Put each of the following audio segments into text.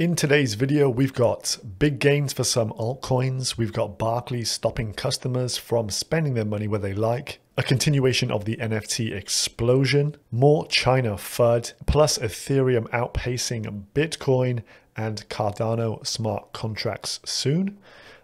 In today's video, we've got big gains for some altcoins. We've got Barclays stopping customers from spending their money where they like, a continuation of the NFT explosion, more China FUD, plus Ethereum outpacing Bitcoin, and Cardano smart contracts soon.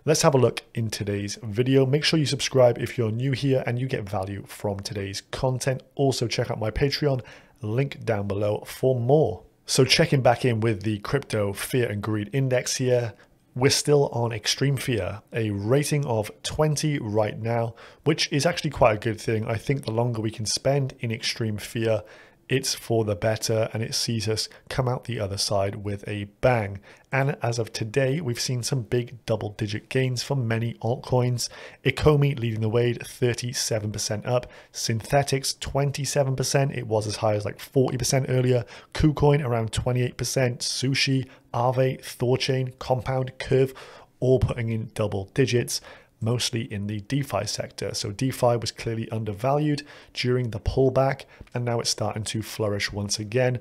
Let's have a look in today's video. Make sure you subscribe if you're new here and you get value from today's content. Also check out my Patreon, link down below for more. So checking back in with the crypto fear and greed index here, we're still on extreme fear, a rating of 20 right now, which is actually quite a good thing. I think the longer we can spend in extreme fear, it's for the better, and it sees us come out the other side with a bang. And as of today, we've seen some big double-digit gains for many altcoins. Ecomi leading the way at 37% up. Synthetix 27%. It was as high as like 40% earlier. KuCoin around 28%. Sushi, Aave, Thorchain, Compound, Curve, all putting in double digits, mostly in the DeFi sector. So DeFi was clearly undervalued during the pullback, and now it's starting to flourish once again.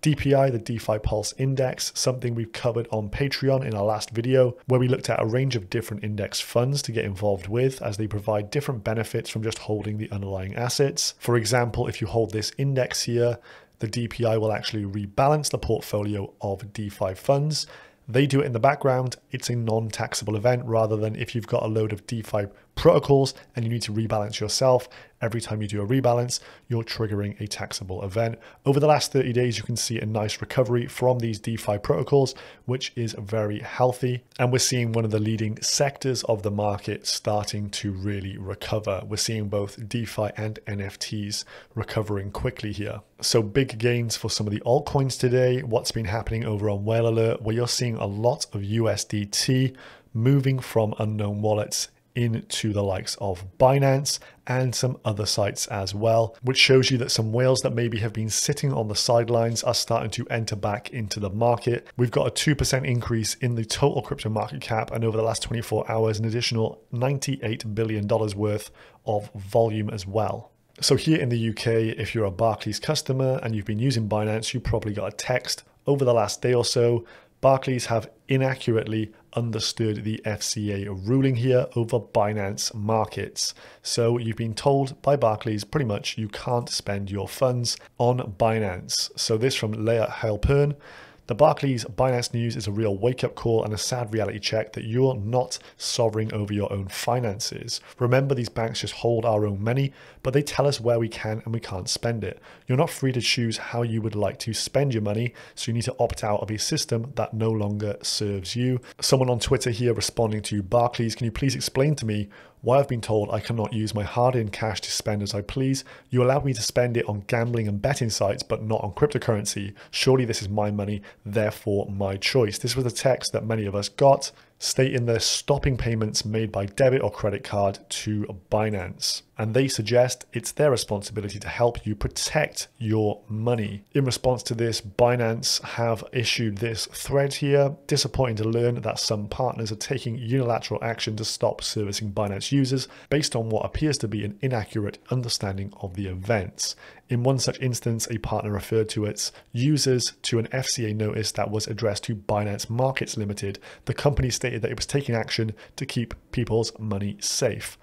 DPI, the DeFi Pulse Index, something we've covered on Patreon in our last video, where we looked at a range of different index funds to get involved with, as they provide different benefits from just holding the underlying assets. For example, if you hold this index here, the DPI will actually rebalance the portfolio of DeFi funds. They do it in the background. It's a non-taxable event, rather than if you've got a load of DeFi protocols and you need to rebalance yourself. Every time you do a rebalance, you're triggering a taxable event. Over the last 30 days, you can see a nice recovery from these DeFi protocols, which is very healthy. And we're seeing one of the leading sectors of the market starting to really recover. We're seeing both DeFi and NFTs recovering quickly here. So big gains for some of the altcoins today. What's been happening over on Whale Alert, where you're seeing a lot of USDT moving from unknown wallets into the likes of Binance and some other sites as well, which shows you that some whales that maybe have been sitting on the sidelines are starting to enter back into the market. We've got a 2% increase in the total crypto market cap, and over the last 24 hours, an additional $98 billion worth of volume as well. So here in the UK, if you're a Barclays customer and you've been using Binance, you probably got a text over the last day or so. Barclays have inaccurately understood the FCA ruling here over Binance markets. So you've been told by Barclays pretty much you can't spend your funds on Binance. So this from Leah Halpern. The Barclays Binance news is a real wake-up call and a sad reality check that you're not sovereign over your own finances. Remember, these banks just hold our own money, but they tell us where we can and we can't spend it. You're not free to choose how you would like to spend your money, so you need to opt out of a system that no longer serves you. Someone on Twitter here responding to Barclays, can you please explain to me why I've been told I cannot use my hard-earned cash to spend as I please? You allow me to spend it on gambling and betting sites, but not on cryptocurrency. Surely this is my money, therefore my choice. This was a text that many of us got, stating they're stopping payments made by debit or credit card to Binance. And they suggest it's their responsibility to help you protect your money. In response to this, Binance have issued this thread here. Disappointing to learn that some partners are taking unilateral action to stop servicing Binance users based on what appears to be an inaccurate understanding of the events. In one such instance, a partner referred to its users to an FCA notice that was addressed to Binance Markets Limited. The company stated that it was taking action to keep people's money safe.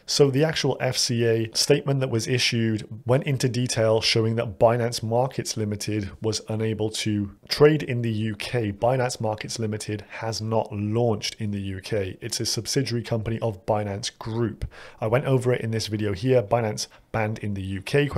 So the actual FCA statement that was issued went into detail, showing that Binance Markets Limited was unable to trade in the UK. Binance Markets Limited has not launched in the UK. It's a subsidiary company of Binance Group. I went over it in this video here. Binance banned in the UK ?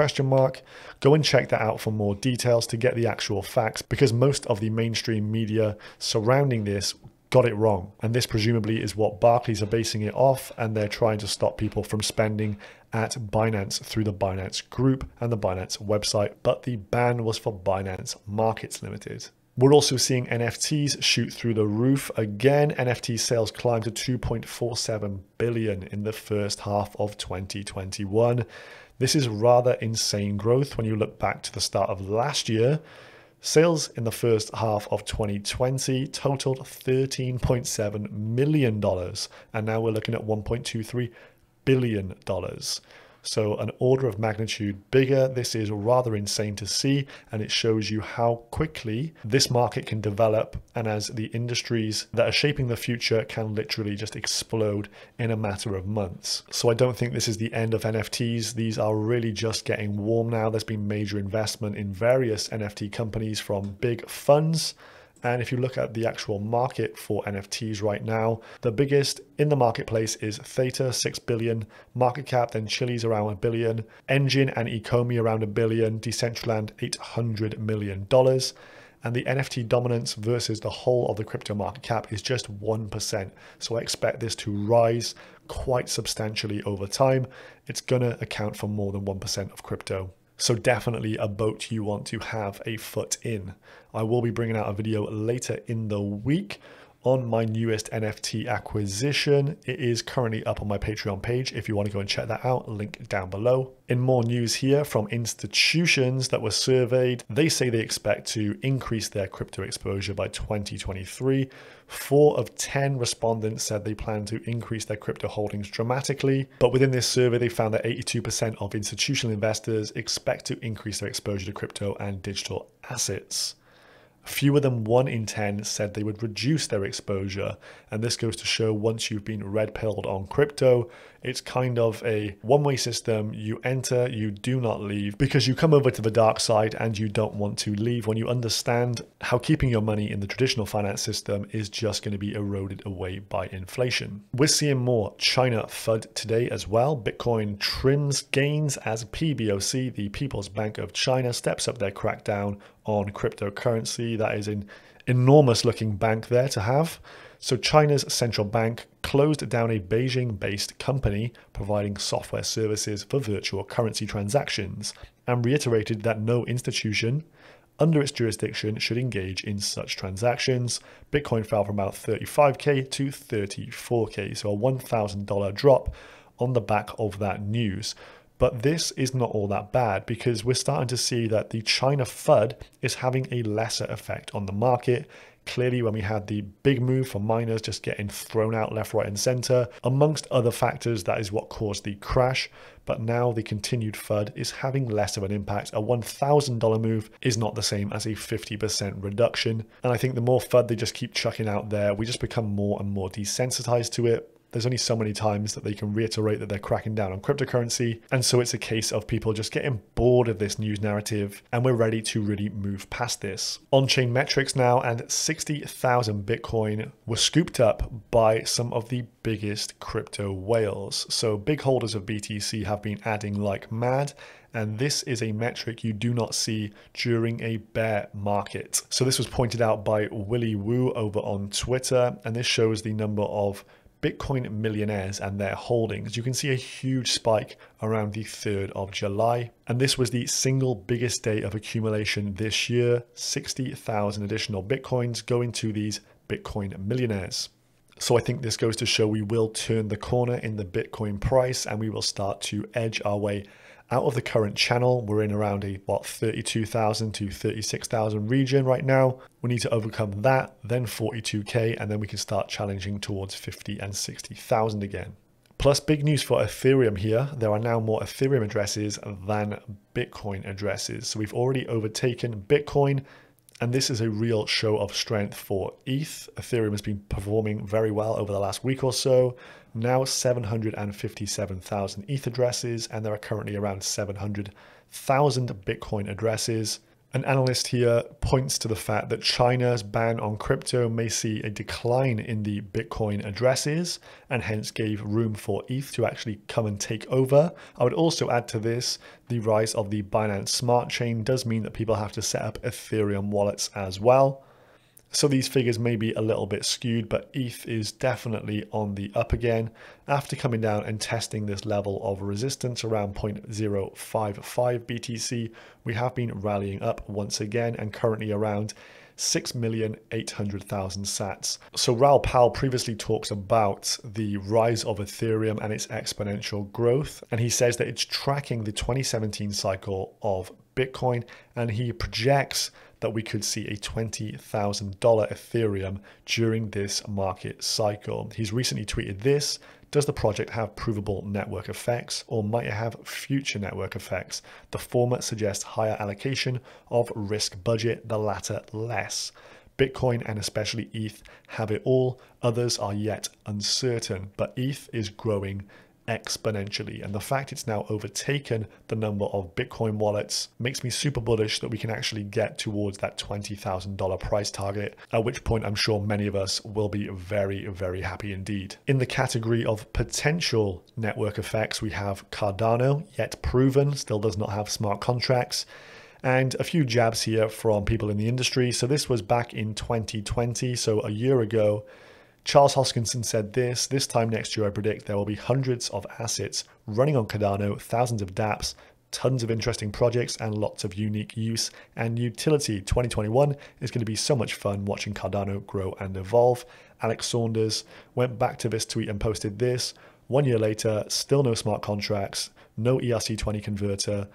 Go and check that out for more details to get the actual facts, because most of the mainstream media surrounding this got it wrong. And this presumably is what Barclays are basing it off, and they're trying to stop people from spending at Binance through the Binance Group and the Binance website. But the ban was for Binance Markets Limited. We're also seeing NFTs shoot through the roof again. NFT sales climbed to 2.47 billion in the first half of 2021. This is rather insane growth when you look back to the start of last year. Sales in the first half of 2020 totaled $13.7 million, and now we're looking at $1.23 billion. So an order of magnitude bigger. This is rather insane to see, and it shows you how quickly this market can develop, and as the industries that are shaping the future can literally just explode in a matter of months. So I don't think this is the end of NFTs. These are really just getting warm now. There's been major investment in various NFT companies from big funds. And if you look at the actual market for NFTs right now, the biggest in the marketplace is Theta, 6 billion market cap, then Chiliz around 1 billion, Engine and Ecomi around 1 billion, Decentraland $800 million. And the NFT dominance versus the whole of the crypto market cap is just 1%. So I expect this to rise quite substantially over time. It's going to account for more than 1% of crypto. So definitely a boat you want to have a foot in. I will be bringing out a video later in the week on my newest NFT acquisition. It is currently up on my Patreon page if you want to go and check that out, link down below. In more news here from institutions that were surveyed, they say they expect to increase their crypto exposure by 2023. 4 of 10 respondents said they plan to increase their crypto holdings dramatically. But within this survey, they found that 82% of institutional investors expect to increase their exposure to crypto and digital assets. Fewer than 1 in 10 said they would reduce their exposure. And this goes to show once you've been red-pilled on crypto, it's kind of a one-way system. You enter, you do not leave, because you come over to the dark side and you don't want to leave when you understand how keeping your money in the traditional finance system is just going to be eroded away by inflation. We're seeing more China FUD today as well. Bitcoin trims gains as PBOC, the People's Bank of China, steps up their crackdown on cryptocurrency. That is an enormous looking bank there to have. So China's central bank closed down a Beijing-based company providing software services for virtual currency transactions and reiterated that no institution under its jurisdiction should engage in such transactions. Bitcoin fell from about 35K to 34K, so a $1,000 drop on the back of that news. But this is not all that bad, because we're starting to see that the China FUD is having a lesser effect on the market. Clearly, when we had the big move for miners just getting thrown out left, right, and center, amongst other factors, that is what caused the crash. But now the continued FUD is having less of an impact. A $1,000 move is not the same as a 50% reduction. And I think the more FUD they just keep chucking out there, we just become more and more desensitized to it. There's only so many times that they can reiterate that they're cracking down on cryptocurrency. And so it's a case of people just getting bored of this news narrative, and we're ready to really move past this. On-chain metrics now, and 60,000 Bitcoin were scooped up by some of the biggest crypto whales. So big holders of BTC have been adding like mad. And this is a metric you do not see during a bear market. So this was pointed out by Willy Woo over on Twitter, and this shows the number of Bitcoin millionaires and their holdings. You can see a huge spike around the 3rd of July. And this was the single biggest day of accumulation this year. 60,000 additional Bitcoins going to these Bitcoin millionaires. So I think this goes to show we will turn the corner in the Bitcoin price, and we will start to edge our way out of the current channel. We're in around a 32,000 to 36,000 region right now. We need to overcome that, then 42K, and then we can start challenging towards 50 and 60,000 again. Plus, big news for Ethereum here. There are now more Ethereum addresses than Bitcoin addresses. So we've already overtaken Bitcoin, and this is a real show of strength for ETH. Ethereum has been performing very well over the last week or so. Now 757,000 ETH addresses, and there are currently around 700,000 Bitcoin addresses. An analyst here points to the fact that China's ban on crypto may see a decline in the Bitcoin addresses, and hence gave room for ETH to actually come and take over. I would also add to this, the rise of the Binance Smart Chain does mean that people have to set up Ethereum wallets as well. So these figures may be a little bit skewed, but ETH is definitely on the up again after coming down and testing this level of resistance around 0.055 BTC. We have been rallying up once again and currently around 6,800,000 sats. So Raoul Pal previously talks about the rise of Ethereum and its exponential growth, and he says that it's tracking the 2017 cycle of Bitcoin, and he projects that we could see a $20,000 Ethereum during this market cycle. He's recently tweeted this: Does the project have provable network effects, or might it have future network effects? The former suggests higher allocation of risk budget, the latter less. Bitcoin and especially ETH have it all. Others are yet uncertain, but ETH is growing exponentially, and the fact it's now overtaken the number of Bitcoin wallets makes me super bullish that we can actually get towards that $20,000 price target, at which point I'm sure many of us will be very, very happy indeed. In the category of potential network effects, we have Cardano, yet proven, still does not have smart contracts, and a few jabs here from people in the industry. So this was back in 2020, so a year ago. Charles Hoskinson said this time next year I predict there will be hundreds of assets running on Cardano, thousands of dApps, tons of interesting projects, and lots of unique use and utility. 2021 is going to be so much fun watching Cardano grow and evolve. Alex Saunders went back to this tweet and posted this. 1 year later, still no smart contracts, no ERC20 converter,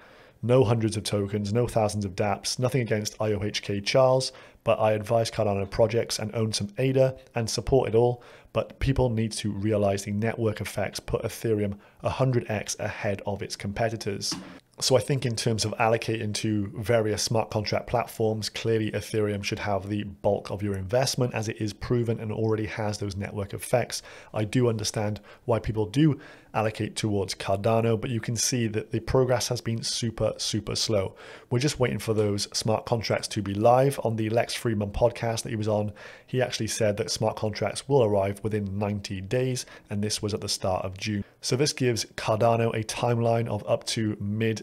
no hundreds of tokens, no thousands of dApps, nothing against IOHK Charles, but I advise Cardano projects and own some ADA and support it all. But people need to realize the network effects put Ethereum 100x ahead of its competitors. So I think in terms of allocating to various smart contract platforms, clearly Ethereum should have the bulk of your investment as it is proven and already has those network effects. I do understand why people do allocate towards Cardano, but you can see that the progress has been super slow. We're just waiting for those smart contracts to be live. On the Lex Fridman podcast that he was on, he actually said that smart contracts will arrive within 90 days, and this was at the start of June. So this gives Cardano a timeline of up to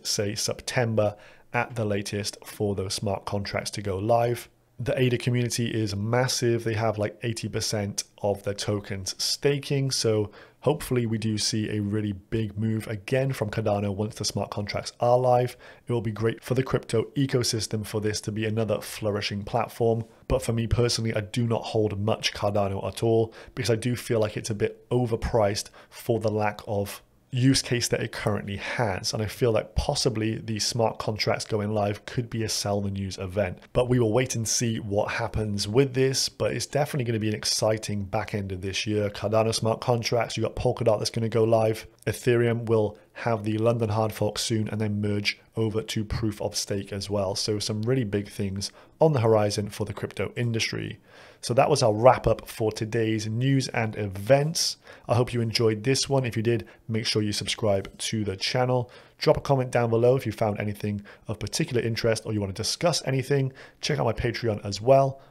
say September at the latest for those smart contracts to go live. The ADA community is massive. They have like 80% of their tokens staking. So hopefully we do see a really big move again from Cardano once the smart contracts are live. It will be great for the crypto ecosystem for this to be another flourishing platform. But for me personally, I do not hold much Cardano at all because I do feel like it's a bit overpriced for the lack of use case that it currently has. And I feel like possibly the smart contracts going live could be a sell the news event, but we will wait and see what happens with this. But it's definitely going to be an exciting back end of this year. Cardano smart contracts, you got Polkadot that's going to go live. Ethereum will have the London hard fork soon and then merge over to proof of stake as well. So some really big things on the horizon for the crypto industry. So that was our wrap up for today's news and events. I hope you enjoyed this one. If you did, make sure you subscribe to the channel. Drop a comment down below if you found anything of particular interest or you want to discuss anything. Check out my Patreon as well.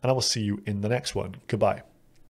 And I will see you in the next one. Goodbye.